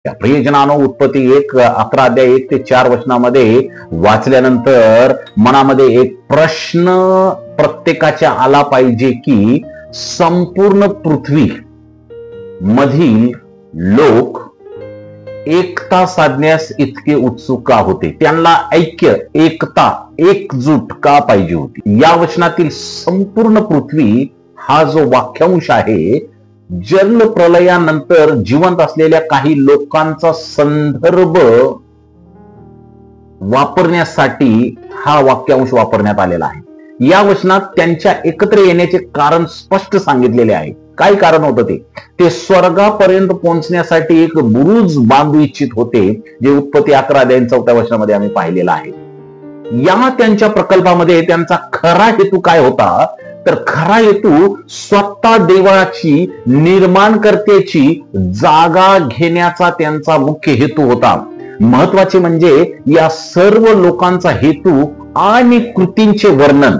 प्रियजनानो, उत्पत्ती 11 अध्याय 1 ते 4 वचनामध्ये वाचल्यानंतर मनामध्ये एक प्रश्न प्रत्येकाच्या आला पाहिजे की संपूर्ण पृथ्वी मधील लोक एकता साधण्यास इतके उत्सुक का होते? त्यांना ऐक्य, एकता, एकजूट का पाहिजे होती? या वचनातील संपूर्ण पृथ्वी हा जो वाक्यांश आहे, जल प्रलयानंतर जिवंत असलेल्या काही लोकांचा संदर्भ वापरण्यासाठी हा वाक्यांश वापरण्यात आलेला आहे। या वचनात त्यांच्या एकत्र येण्याचे कारण स्पष्ट सांगितलेले आहे। काय कारण होतं ते स्वर्गापर्यंत पोहोचण्यासाठी एक बुरुज बांधू इच्छित होते, जे उत्पत्ती 11 अध्याय 4 वचनामध्ये आम्ही पाहिलेलं आहे। या त्यांच्या प्रकल्पामध्ये त्यांचा खरा हेतू काय होता? तर खरा हेतू स्वतः देवाची निर्माणकर्त्याची जागा घेण्याचा त्यांचा मुख्य हेतू होता। महत्वाचे म्हणजे या सर्व लोकांचा हेतू आणि कृतींचे वर्णन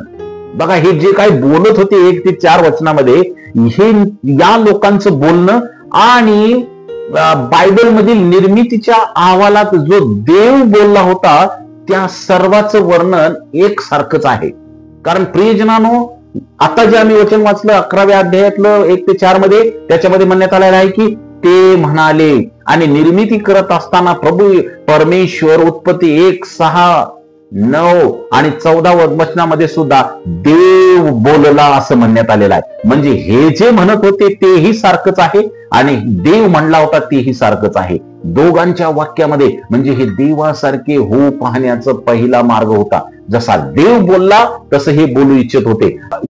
बघा। हे जे काही बोलत होते 1 ते 4 वचनामध्ये, हे या लोकांचं बोलणं आणि बायबल मधील निर्मितीच्या अहवालात जो देव बोलला होता त्या सर्वांचं वर्णन एकसारखंच आहे। कारण प्रियजनानो, आता जे आम्ही वचन वाचलं 11व्या अध्यायातलं 1 ते 4 मध्ये, त्याच्यामध्ये म्हणण्यात आलेलं आहे की ते म्हणाले, आणि निर्मिती करत असताना प्रभू परमेश्वर उत्पत्ती 1, 6, 9 आणि 14 वचनामध्ये सुद्धा देव बोलला असं म्हणण्यात आलेलं आहे। म्हणजे हे जे म्हणत होते तेही सारखंच आहे आणि देव म्हणला होता तेही सारखंच आहे। दोघांच्या वाक्यामध्ये म्हणजे हे देवासारखे हो पाहण्याचा पहिला मार्ग होता। जसा देव बोलला तसं हे बोलू इच्छित होते।